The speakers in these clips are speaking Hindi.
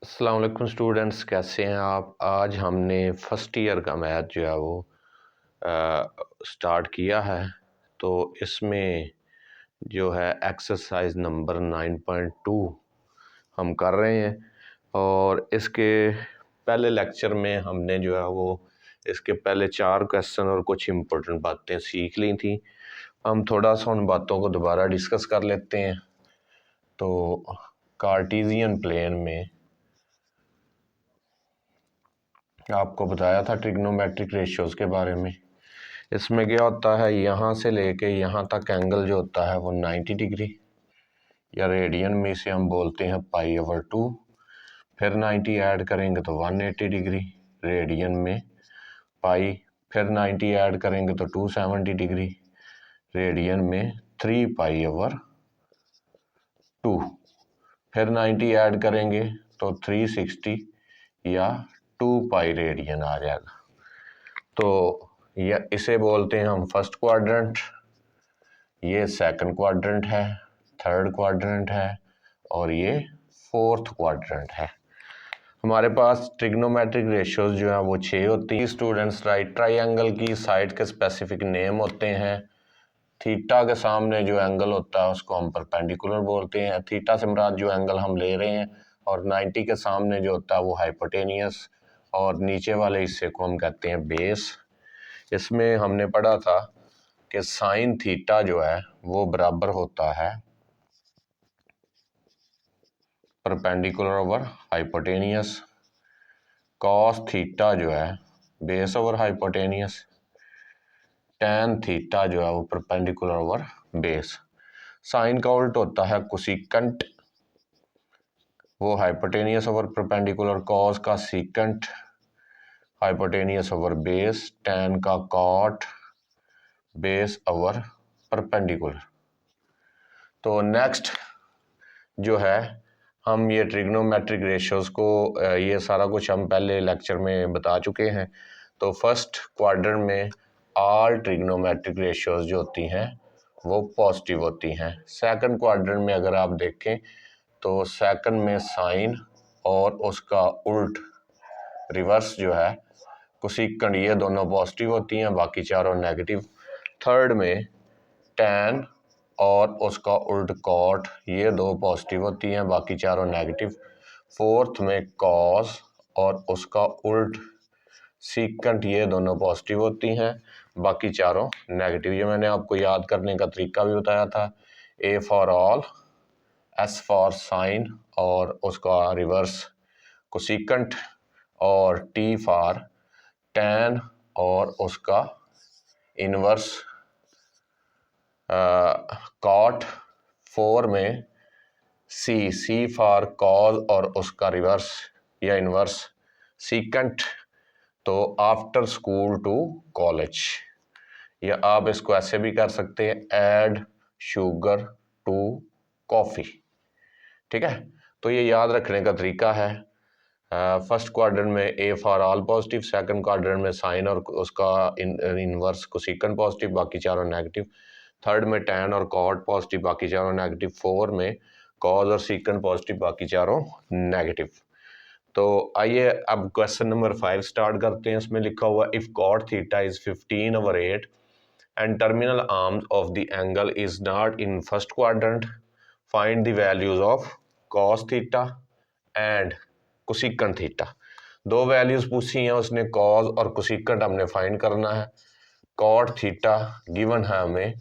अस्सलाम वालेकुम स्टूडेंट्स, कैसे हैं आप। आज हमने फर्स्ट ईयर का मैथ जो है वो स्टार्ट किया है। तो इसमें जो है एक्सरसाइज नंबर 9.2 हम कर रहे हैं। और इसके पहले लेक्चर में हमने जो है वो इसके पहले 4 क्वेश्चन और कुछ इम्पोर्टेंट बातें सीख ली थी। हम थोड़ा सा उन बातों को दोबारा डिस्कस कर लेते हैं। तो कार्टेशियन प्लेन में आपको बताया था ट्रिग्नोमेट्रिक रेशियोज के बारे में। इसमें क्या होता है, यहाँ से लेके यहाँ तक एंगल जो होता है वो 90 डिग्री, या रेडियन में इसे हम बोलते हैं π/2। फिर 90 ऐड करेंगे तो 180 डिग्री रेडियन में पाई। फिर 90 ऐड करेंगे तो 270 डिग्री रेडियन में 3π/2। फिर 90 ऐड करेंगे तो 360 या 2π रेडियन आ जाएगा। तो या इसे बोलते हैं हम फर्स्ट क्वाड्रेंट, ये सेकंड क्वाड्रेंट है, थर्ड क्वाड्रेंट है और ये फोर्थ क्वाड्रेंट है। हमारे पास ट्रिग्नोमेट्रिक रेशियोज जो है वो 6 होती हैं। स्टूडेंट्स, राइट ट्राइंगल की साइड के स्पेसिफिक नेम होते हैं। थीटा के सामने जो एंगल होता है उसको हम परपेंडिकुलर बोलते हैं। थीटा से मुराद जो एंगल हम ले रहे हैं, और 90 के सामने जो होता है वो हाइपोटेनियस, और नीचे वाले हिस्से को हम कहते हैं बेस। इसमें हमने पढ़ा था कि साइन थीटा जो है वो बराबर होता है perpendicular over hypotenuse, cos theta जो है base over hypotenuse, tan theta जो है वो परपेंडिकुलर ओवर बेस। साइन का उल्ट होता है कोसिकेंट, वो हाइपोटेनियस ओवर परपेंडिकुलर, कॉस का secant hypotenuse over base, tan का कॉट बेस ओवर परपेंडिकुलर। तो नेक्स्ट जो है, हम ये ट्रिग्नोमेट्रिक रेशियोज को ये सारा कुछ हम पहले लेक्चर में बता चुके हैं। तो फर्स्ट क्वाड्रेंट में ऑल ट्रिग्नोमेट्रिक रेशियोज जो होती हैं वो पॉजिटिव होती हैं। सेकंड क्वाड्रेंट में अगर आप देखें तो सेकंड में साइन और उसका उल्ट रिवर्स जो है कोसिकेंट, ये दोनों पॉजिटिव होती हैं, बाकी चारों नेगेटिव। थर्ड में टैन और उसका उल्ट कॉट, ये दो पॉजिटिव होती हैं, बाकी चारों नेगेटिव। फोर्थ में कॉस और उसका उल्ट सीकेंट, ये दोनों पॉजिटिव होती हैं, बाकी चारों नेगेटिव। ये मैंने आपको याद करने का तरीका भी बताया था। A for all, S for sine और उसका रिवर्स कोसिकेंट, और टी फॉर टैन और उसका इनवर्स कॉट। फोर में सी फॉर कॉज और उसका रिवर्स या इनवर्स सीकेंट। तो आफ्टर स्कूल टू कॉलेज, या आप इसको ऐसे भी कर सकते हैं, ऐड शुगर टू कॉफ़ी। ठीक है, तो ये याद रखने का तरीका है। फर्स्ट क्वाड्रेंट में ए for all positive, second quadrant में साइन और उसका इनवर्स कोसिकेंट पॉजिटिव, बाकी चारों नेगेटिव। थर्ड में टैन और कॉट पॉजिटिव, बाकी चारों नेगेटिव। फोर में कॉज और सीकेंट पॉजिटिव, बाकी चारों नेगेटिव। तो आइए अब क्वेश्चन नंबर 5 स्टार्ट करते हैं। इसमें लिखा हुआ if cot theta is 15/8 and terminal arms of the angle is not in first quadrant, find the values of cos theta and cosecant theta। दो वैल्यूज पूछी हैं उसने, cos और cosecant हमने फाइंड करना है। cot थीटा गिवन है हमें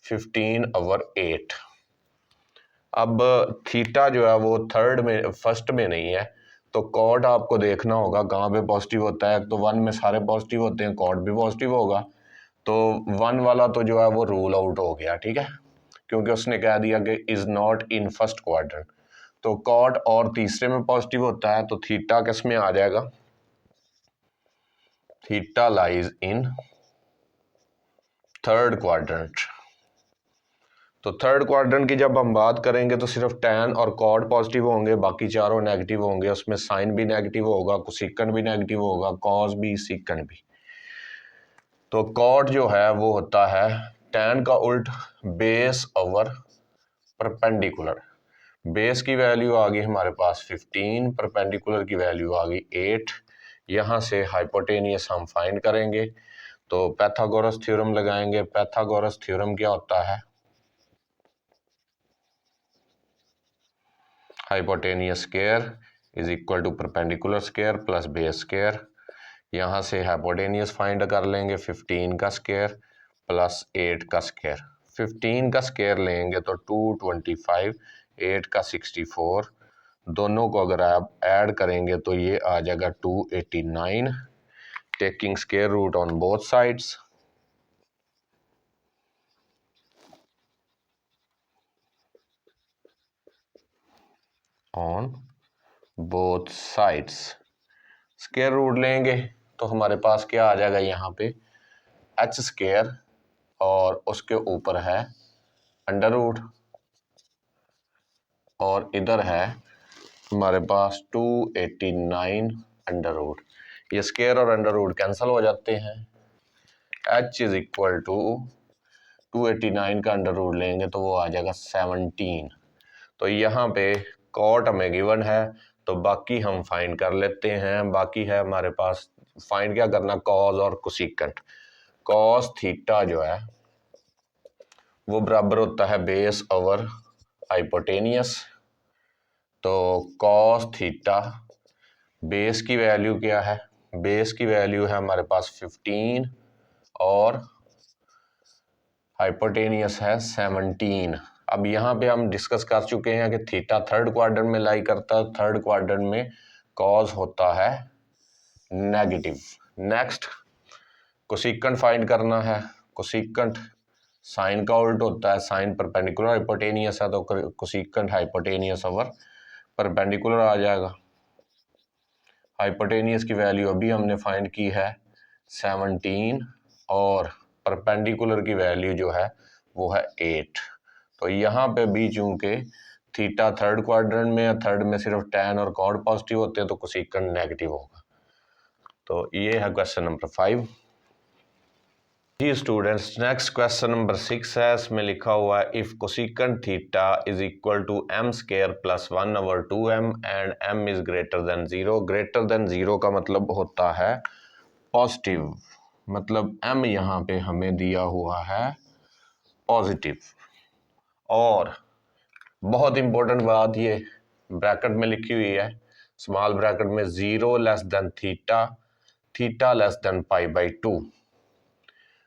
15/8। अब थीटा जो है वो थर्ड में फर्स्ट में नहीं है, तो कॉट आपको देखना होगा कहाँ पे पॉजिटिव होता है। तो 1 में सारे पॉजिटिव होते हैं, कॉट भी पॉजिटिव होगा। तो 1 वाला तो जो है वो रूल आउट हो गया, ठीक है, क्योंकि उसने कह दिया कि is not in first quadrant. तो कॉट और तीसरे में पॉजिटिव होता है, तो थीटा किस में आ जाएगा, थीटा लाइज इन थर्ड क्वाड्रेंट। तो थर्ड क्वाड्रेंट की जब हम बात करेंगे तो सिर्फ टैन और कॉट पॉजिटिव होंगे, बाकी चारों नेगेटिव होंगे। उसमें साइन भी नेगेटिव होगा, कोसिकेंट भी नेगेटिव होगा, कॉस भी, सीकेंट भी। तो कॉट जो है वो होता है टैन का उल्ट बेस ओवर परपेंडिकुलर। बेस की वैल्यू आ गई हमारे पास 15, परपेंडिकुलर की वैल्यू आ गई 8। यहाँ से हाइपोटेनियस हम फाइंड करेंगे, तो पैथागोरस थ्योरम लगाएंगे। पैथागोरस थ्योरम क्या होता है? Hypotenuse square is equal to perpendicular square plus base square. यहाँ से हाइपोटेनियस फाइंड कर लेंगे, 15 का स्क्वायर प्लस 8 का स्क्वायर। 15 का स्क्वायर लेंगे तो 225, 8 का 64, दोनों को अगर आप ऐड करेंगे तो ये आ जाएगा 289, taking square root on both sides. On both sides square root लेंगे तो हमारे पास क्या आ जाएगा, यहाँ पे एच स्क्वायर और उसके ऊपर है अंडर रूट, और इधर है हमारे पास 289 अंडर रूट। ये स्क्वायर और अंडर रूट कैंसिल हो जाते हैं। एच इज इक्वल टू 289 का अंडर रूट लेंगे तो वो आ जाएगा 17। तो यहाँ पे कॉट हमें गिवन है, तो बाकी हम फाइंड कर लेते हैं। बाकी है हमारे पास फाइंड क्या करना, कॉज और कोसिकेंट। कॉस थीटा जो है वो बराबर होता है बेस ओवर हाइपोटेनियस। तो कॉस थीटा, बेस की वैल्यू क्या है? बेस की वैल्यू है हमारे पास 15 और हाइपोटेनियस है 17। अब यहाँ पे हम डिस्कस कर चुके हैं कि थीटा थर्ड क्वाड्रेंट में लाई करता है। थर्ड क्वाड्रेंट में कॉज होता है नेगेटिव। नेक्स्ट कोसिकेंट फाइंड करना है। कोसिकेंट साइन का उल्ट होता है, साइन परपेंडिकुलर हाइपोटेनियस है तो कोसिकेंट हाइपोटेनियस ओवर परपेंडिकुलर आ जाएगा। हाइपोटेनियस की वैल्यू अभी हमने फाइंड की है 17 और परपेंडिकुलर की वैल्यू जो है वो है 8। तो यहाँ पे भी चूंकि थीटा थर्ड क्वाड्रेंट में है, थर्ड में सिर्फ tan और cot पॉजिटिव होते हैं तो कोसिकेंट नेगेटिव होगा। तो ये है क्वेश्चन नंबर 5। जी स्टूडेंट्स, नेक्स्ट क्वेश्चन नंबर 6 है। इसमें लिखा हुआ है if cosecant theta is equal to m square plus 1 over 2m and m is greater than 0। Greater than 0 का मतलब होता है पॉजिटिव, मतलब m यहाँ पे हमें दिया हुआ है पॉजिटिव। और बहुत इंपॉर्टेंट बात ये ब्रैकेट में लिखी हुई है, स्मॉल ब्रैकेट में 0 less than theta, theta less than π/2।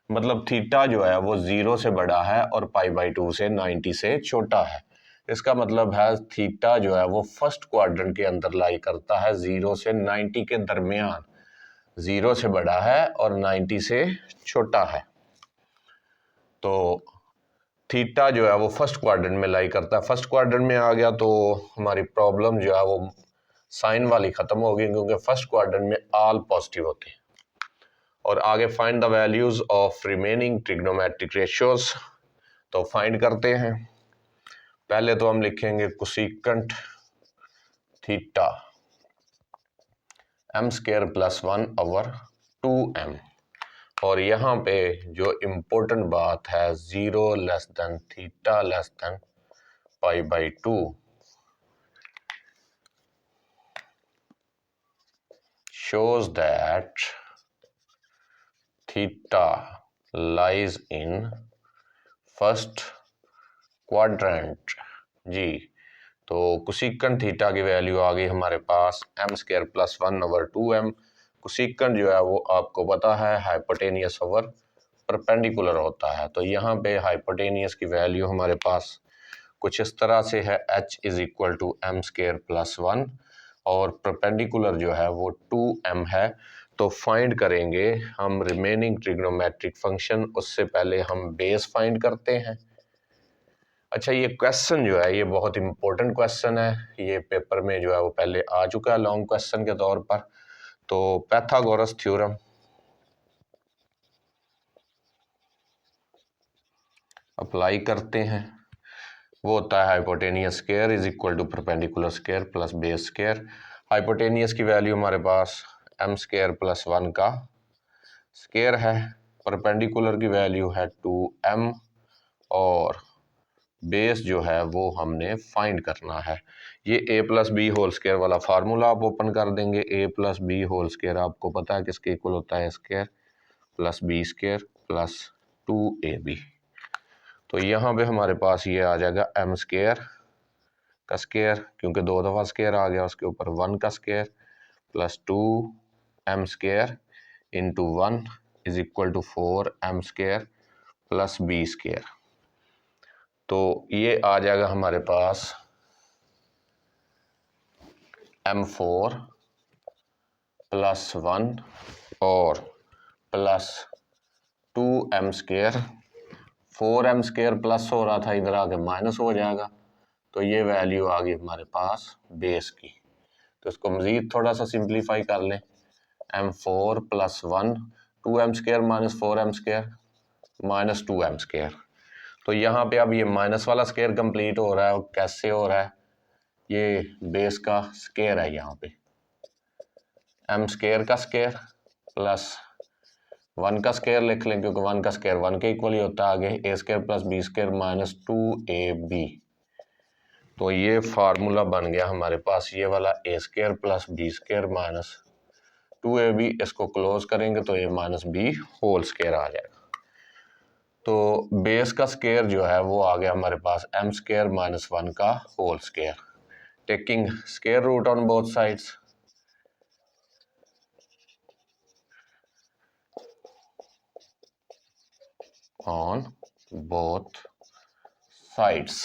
मतलब थीटा जो है वो 0 से बड़ा है और π/2 से 90 से छोटा है। इसका मतलब है थीटा जो है वो फर्स्ट क्वाड्रेंट के अंदर लाई करता है, 0 से 90 के दरमियान। 0 से बड़ा है और 90 से छोटा है। तो थीटा जो है वो फर्स्ट क्वाड्रेंट में लाई करता है। फर्स्ट क्वाड्रेंट में आ गया तो हमारी प्रॉब्लम जो है वो साइन वाली खत्म हो गई, क्योंकि फर्स्ट क्वाड्रेंट में ऑल पॉजिटिव होते हैं। और आगे find the values of remaining trigonometric ratios. तो फाइंड करते हैं। पहले तो हम लिखेंगे cosecant theta m square plus 1 over 2m, और यहाँ पे जो इम्पोर्टेंट बात है 0 लेस देन थीटा less than π/2 shows that theta lies in first quadrant. जी, तो कोसिकेंट थीटा की वैल्यू आ गई हमारे पास m square plus 1 over 2m। Cosecant जो है वो आपको पता है हाइपोटेनियस ओवर परपेंडिकुलर होता है। तो यहाँ पे हाइपोटेनियस की वैल्यू हमारे पास कुछ इस तरह से है, h is equal to m square plus 1 और परपेंडिकुलर जो है वो 2m है। तो फाइंड करेंगे हम रिमेनिंग ट्रिग्नोमेट्रिक फंक्शन, उससे पहले हम बेस फाइंड करते हैं। अच्छा, ये क्वेश्चन जो है ये बहुत इंपॉर्टेंट क्वेश्चन है, ये पेपर में जो है वो पहले आ चुका है लॉन्ग क्वेश्चन के तौर पर। तो पैथागोरस थ्योरम अप्लाई करते हैं। वो होता है hypotenuse square is equal to perpendicular square plus base square. Hypotenuse की वैल्यू हमारे पास m स्क्वायर प्लस 1 का स्क्वायर है, परपेंडिकुलर की वैल्यू है 2m और बेस जो है वो हमने फाइंड करना है। ये a plus b whole square वाला फार्मूला आप ओपन कर देंगे। A plus b whole square आपको पता है किसके इक्वल होता है, square plus B square plus 2ab। तो यहाँ पे हमारे पास ये आ जाएगा एम स्क्वायर का स्क्वायर, क्योंकि 2 दफ़ा स्क्वायर आ गया, उसके ऊपर 1 का square plus 2m square into 1 is equal to 4m square plus B square. तो ये आ जाएगा हमारे पास m4 प्लस 1 और plus 2m square. 4m square plus हो रहा था, इधर आके माइनस हो जाएगा, तो ये वैल्यू आ गई हमारे पास बेस की। तो इसको मज़ीद थोड़ा सा सिंप्लीफाई कर लें। m4 plus 1 2m square minus 4m square minus 2m square. तो यहाँ पे अब ये माइनस वाला स्क्वायर कंप्लीट हो रहा है, और कैसे हो रहा है, ये बेस का स्क्वायर है, यहाँ पे m स्क्वायर का स्क्वायर प्लस 1 का स्क्वायर लिख लें, क्योंकि 1 का स्क्वायर 1 के इक्वल ही होता है। आगे A square plus B square minus 2ab। तो ये फार्मूला बन गया हमारे पास, ये वाला A square plus B square minus 2ab। इसको क्लोज करेंगे तो ये माइनस बी होल स्क्वायर आ जाएगा। तो बेस का स्क्वायर जो है वो आ गया हमारे पास एम स्क्वायर माइनस 1 का whole square, taking square root on both sides. On both sides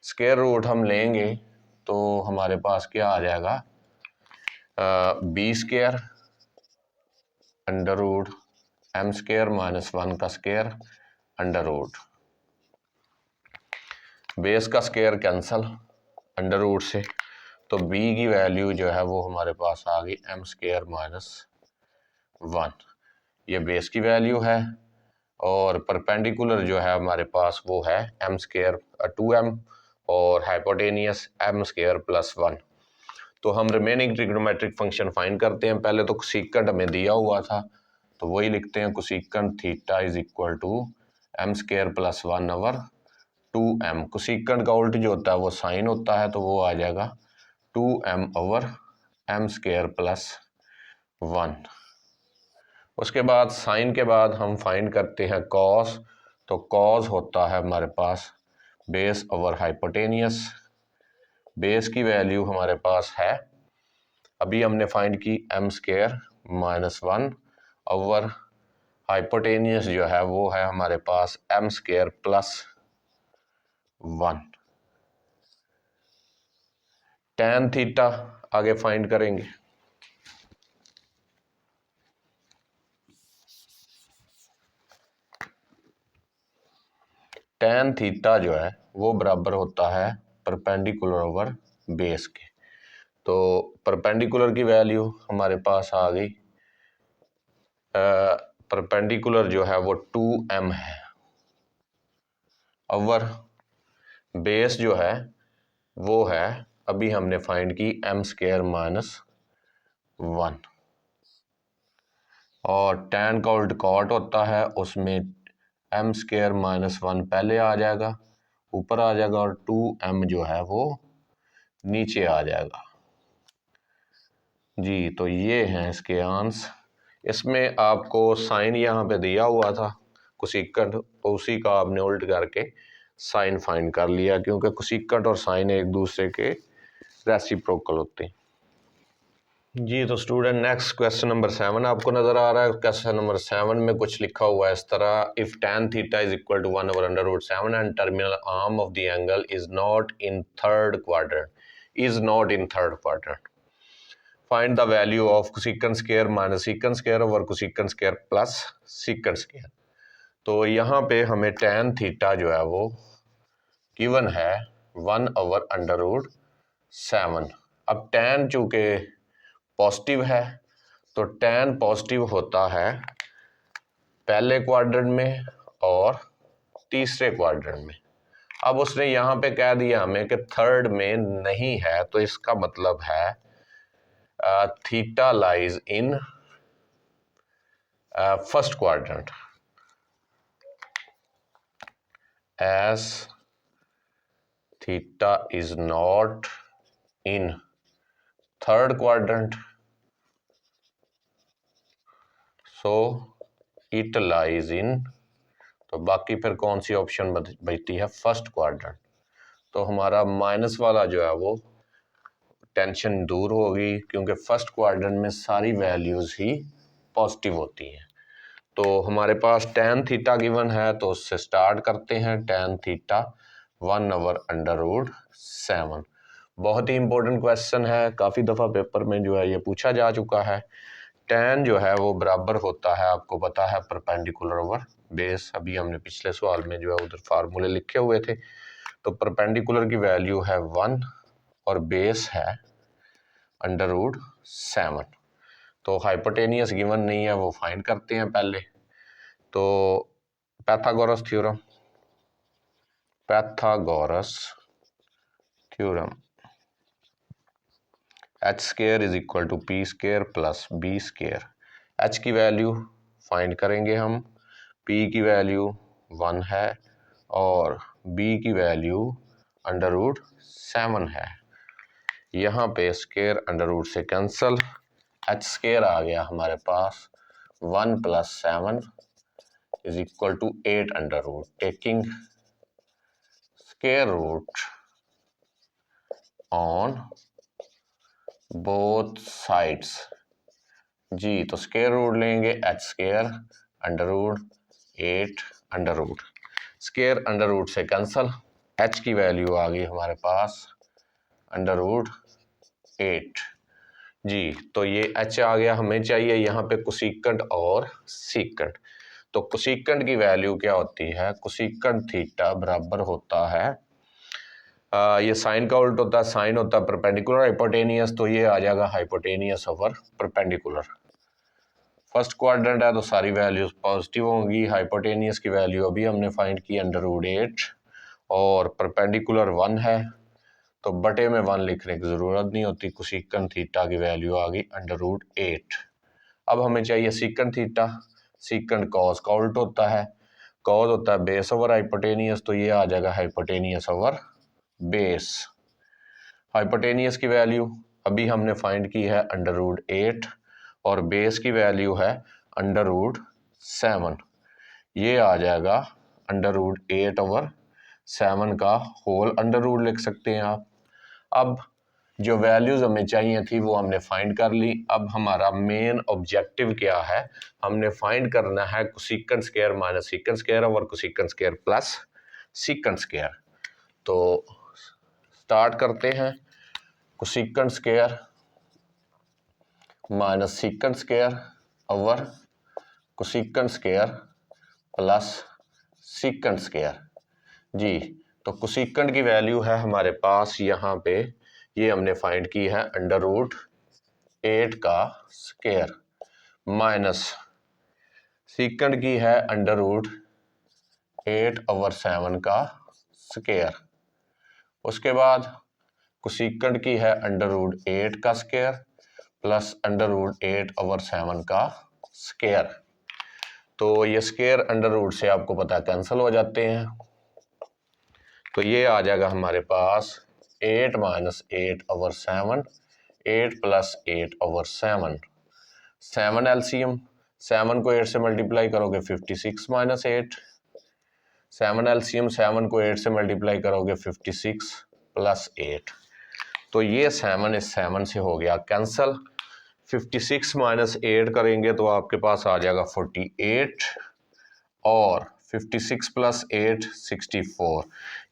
square root हम लेंगे तो हमारे पास क्या आ जाएगा, b square under root m square minus 1 का स्क्वायर अंडर रूट, बेस का स्क्वायर कैंसल अंडर रूट से, तो b की वैल्यू जो है वो हमारे पास आ गई एम स्क्वायर माइनस 1। ये बेस की वैल्यू है, और परपेंडिकुलर जो है हमारे पास वो है एम स्क्वायर 2m और हाइपोटेनियस एम स्क्वायर प्लस 1। तो हम रिमेनिंग ट्रिग्नोमेट्रिक फंक्शन फाइंड करते हैं। पहले तो कोसेकेंट हमें दिया हुआ था, तो वही लिखते हैं, cosecant theta is equal to m square plus 1 over 2m। Cosecant का उल्ट जो होता है वो साइन होता है, तो वो आ जाएगा 2m over M square plus 1। उसके बाद साइन के बाद हम फाइंड करते हैं कॉस। तो कॉस होता है हमारे पास बेस ओवर हाइपोटेनियस। बेस की वैल्यू हमारे पास है, अभी हमने फाइंड की M square minus 1 over hypotenuse जो है वो है हमारे पास M square plus 1। Tan theta आगे फाइंड करेंगे। टैन थीटा जो है वो बराबर होता है परपेंडिकुलर ओवर बेस के। तो परपेंडिकुलर की वैल्यू हमारे पास आ गई, परपेंडिकुलर जो है वो 2m है, ओवर बेस जो है वो है अभी हमने फाइंड की एम स्क्वायर माइनस 1, और टैन का उल्ट कॉट होता है, उसमें एम स्क्वायर माइनस 1 पहले आ जाएगा, ऊपर आ जाएगा, और 2m जो है वो नीचे आ जाएगा जी। तो ये हैं इसके आंसर। इसमें आपको साइन यहाँ पे दिया हुआ था कोसेकेंट, तो उसी का आपने उल्ट करके साइन फाइंड कर लिया, क्योंकि कोसेकेंट और साइन एक दूसरे के रेसिप्रोकल होते हैं जी। तो स्टूडेंट नेक्स्ट क्वेश्चन नंबर 7 आपको नजर आ रहा है। क्वेश्चन नंबर 7 में कुछ लिखा हुआ है इस तरह, if tan theta is equal to 1 over under root 7 and terminal arm of the angle is not in third quadrant, find the value of cosecant square minus secant square over cosecant square plus secant square. तो यहाँ पे हमें tan थीटा जो है वो गिवन है 1 ओवर अंडर रूट 7। अब tan चूंकि पॉजिटिव है, तो tan पॉजिटिव होता है पहले क्वाड्रेंट में और तीसरे क्वाड्रेंट में। अब उसने यहाँ पे कह दिया हमें कि थर्ड में नहीं है, तो इसका मतलब है theta lies in first quadrant as theta is not in third quadrant, so it lies in, तो बाकी फिर कौन सी ऑप्शन बचती है, फर्स्ट क्वाड्रेंट। तो हमारा माइनस वाला जो है वो टेंशन दूर होगी, क्योंकि फर्स्ट क्वाड्रेंट में सारी वैल्यूज ही पॉजिटिव होती हैं। तो हमारे पास tan थीटा गिवन है, तो उससे स्टार्ट करते हैं। tan थीटा 1/√7, बहुत ही इंपॉर्टेंट क्वेश्चन है, काफ़ी दफ़ा पेपर में जो है ये पूछा जा चुका है। tan जो है वो बराबर होता है, आपको पता है, परपेंडिकुलर ओवर बेस। अभी हमने पिछले सवाल में जो है उधर फार्मूले लिखे हुए थे। तो परपेंडिकुलर की वैल्यू है 1 और बेस है √7। तो हाइपोटेनियस गिवन नहीं है, वो फाइंड करते हैं पहले। तो Pythagoras theorem h² is equal to p² plus b²। h की वैल्यू फाइंड करेंगे हम, p की वैल्यू 1 है और b की वैल्यू √7 है। यहाँ पे स्केयर अंडर से कैंसल, h² आ गया हमारे पास 1 + 7 is equal to 8 taking square root on both sides. जी, तो स्केयर रूट लेंगे, h² √8 स्केयर अंडर से कैंसल, h की वैल्यू आ गई हमारे पास √8। जी, तो ये h आ गया, हमें चाहिए यहाँ पे कोसिकेंट और सीकेंट। तो कोसिकेंट की वैल्यू क्या होती है, कोसिकेंट थीटा बराबर होता है, ये साइन का उल्ट होता है, साइन होता है परपेंडिकुलर हाइपोटेनियस, तो ये आ जाएगा hypotenuse over perpendicular. First quadrant है तो सारी वैल्यूज पॉजिटिव होंगी। हाइपोटेनियस की वैल्यू अभी हमने फाइंड की √8 और परपेंडिकुलर 1 है, तो बटे में 1 लिखने की ज़रूरत नहीं होती। कोसिकेंट थीटा की वैल्यू आ गई √8। अब हमें चाहिए सीकेंट थीटा। सीकेंट कॉस का उल्ट होता है, कॉस होता है बेस ओवर हाइपोटेनियस, तो ये आ जाएगा हाइपोटेनियस ओवर बेस। हाइपोटेनियस की वैल्यू अभी हमने फाइंड की है √8 और बेस की वैल्यू है √7। ये आ जाएगा √8/7 का होल √ लिख सकते हैं आप। अब जो वैल्यूज हमें चाहिए थी वो हमने फाइंड कर ली। अब हमारा मेन ऑब्जेक्टिव क्या है, हमने फाइंड करना है cosecant square minus secant square over cosecant square plus secant square. तो स्टार्ट करते हैं, cosecant square minus secant square over cosecant square plus secant square. जी, तो कोसिकेंट की वैल्यू है हमारे पास यहाँ पे, ये हमने फाइंड की है √8 का स्क्वायर माइनस सीकेंट की है √8/7 का स्क्वायर। उसके बाद कोसिकेंट की है √8 का स्क्वायर प्लस √8/7 का स्क्वायर। तो ये स्क्वायर √ से आपको पता है कैंसिल हो जाते हैं, तो ये आ जाएगा हमारे पास 8 - 8/7, 8 + 8/7, 7 एलसीएम, 7 को 8 से मल्टीप्लाई करोगे 56 - 8, 7 एलसीएम, 7 को 8 से मल्टीप्लाई करोगे 56 + 8, तो ये 7 इस 7 से हो गया कैंसल। 56 - 8 करेंगे तो आपके पास आ जाएगा 48 और 56 + 8 64,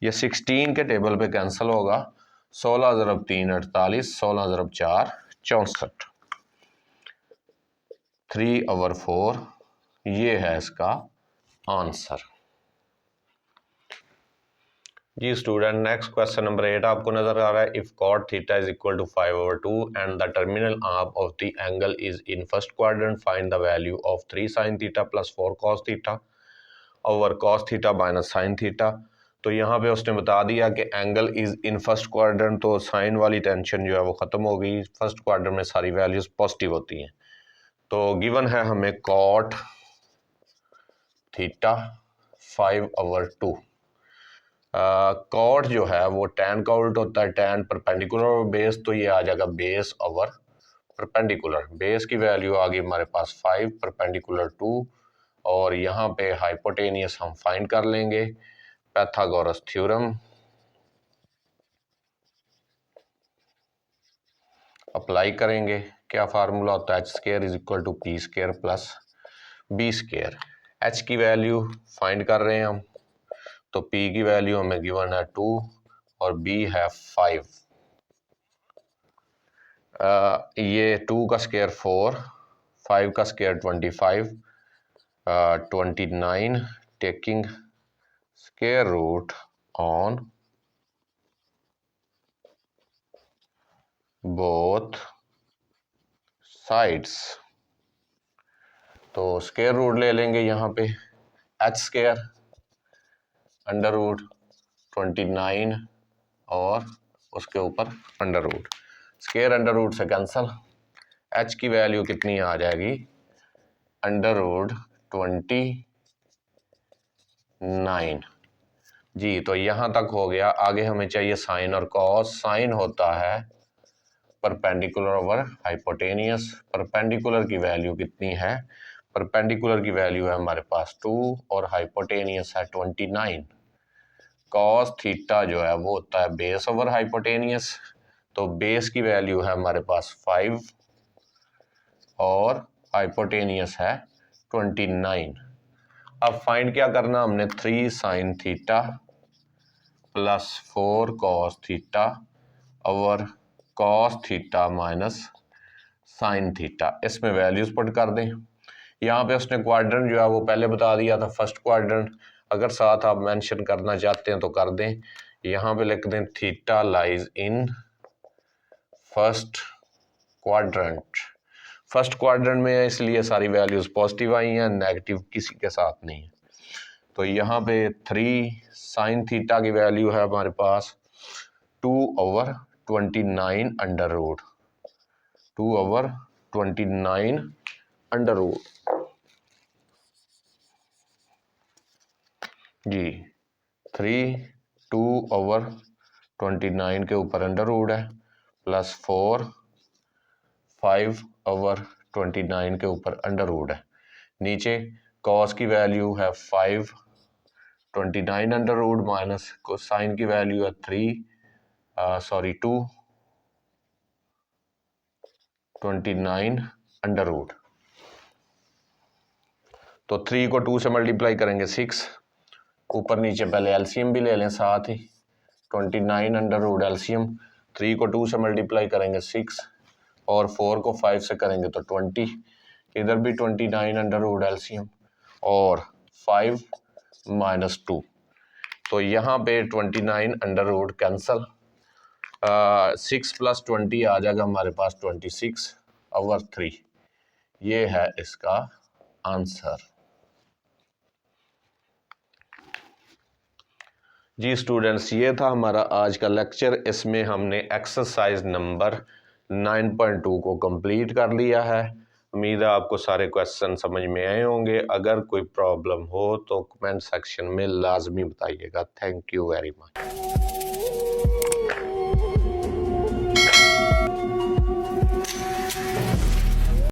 ये 16 के टेबल पे कैंसिल होगा। 16 × 3 48, 16 × 4 64, 3/4, ये है इसका आंसर। जी स्टूडेंट, नेक्स्ट क्वेश्चन नंबर 8 आपको नजर आ रहा है। If cot theta is equal to 5/2 and the terminal arm of the angle is in first quadrant, find the value of 3 sin theta plus 4 cos theta over cos theta minus sin theta. तो यहाँ पे उसने बता दिया कि angle is in first quadrant, तो साइन वाली टेंशन जो है वो खत्म हो गई। फर्स्ट क्वाड्रेंट में सारी वैल्यूज पॉजिटिव होती हैं। तो गिवन है हमें cot थीटा 5/2, कॉट जो है वो tan का उल्ट होता है, tan परपेंडिकुलर और बेस, तो ये आ जाएगा बेस ओवर परपेंडिकुलर। बेस की वैल्यू आ गई हमारे पास 5, परपेंडिकुलर 2, और यहाँ पे हाइपोटेनियस हम फाइंड कर लेंगे पाइथागोरस थ्योरम अप्लाई करेंगे। क्या फार्मूला होता है, h² is equal to p² plus b²। h की वैल्यू फाइंड कर रहे हैं हम, तो p की वैल्यू हमें गिवन है 2 और b है 5। ये 2 का स्क्वायर 4, 5 का square 25, 29 taking square root on both sides. तो स्क्वायर रूट ले लेंगे यहाँ पे, h² अंडर रूट 29 और उसके ऊपर under root, square under root से कैंसल, h की वैल्यू कितनी आ जाएगी, अंडर रूट 29 जी। तो यहाँ तक हो गया। आगे हमें चाहिए साइन और कॉस। साइन होता है परपेंडिकुलर ओवर हाइपोटेनियस। परपेंडिकुलर की वैल्यू कितनी है, परपेंडिकुलर की वैल्यू है हमारे पास 2 और हाइपोटेनियस है 29। कॉस थीटा जो है वो होता है बेस ओवर हाइपोटेनियस, तो बेस की वैल्यू है हमारे पास 5 और हाइपोटेनियस है 29। अब फाइंड क्या करना हमने, 3 sine theta plus 4 cos theta over cos theta minus sine theta, इसमें वैल्यूज पुट कर दें। यहाँ पे उसने क्वाड्रेंट जो है वो पहले बता दिया था, फर्स्ट क्वाड्रेंट, अगर साथ आप मेंशन करना चाहते हैं तो कर दें। यहाँ पे लिख दें theta lies in first quadrant. First quadrant में है इसलिए सारी वैल्यूज पॉजिटिव आई हैं, नेगेटिव किसी के साथ नहीं है। तो यहाँ पे 3 साइन थीटा की वैल्यू है हमारे पास 2 over 29 under root, 2 over 29 under root जी। 3 2 ओवर 29 के ऊपर अंडर रूट है, प्लस 4 5 ओवर 29 के ऊपर अंडर रूट है। नीचे कॉस की वैल्यू है 5 29 अंडर रूट माइनस साइन की वैल्यू है 2 29 अंडर रूट। तो 3 को 2 से मल्टीप्लाई करेंगे 6, ऊपर नीचे पहले एलसीएम भी ले लें साथ ही, 29 अंडर रूट एलसीएम, 3 को 2 से मल्टीप्लाई करेंगे 6 और 4 को 5 से करेंगे तो 20, इधर भी 29 अंडर रूट एलसीएम और 5 माइनस 2, तो यहाँ पे 29 अंडर रूट कैंसल, 6 प्लस 20 आ जाएगा हमारे पास 26 ओवर 3। ये है इसका आंसर। जी स्टूडेंट्स, ये था हमारा आज का लेक्चर। इसमें हमने एक्सरसाइज नंबर 9.2 को कंप्लीट कर लिया है। उम्मीद है आपको सारे क्वेश्चन समझ में आए होंगे। अगर कोई प्रॉब्लम हो तो कमेंट सेक्शन में लाजमी बताइएगा। Thank you very much.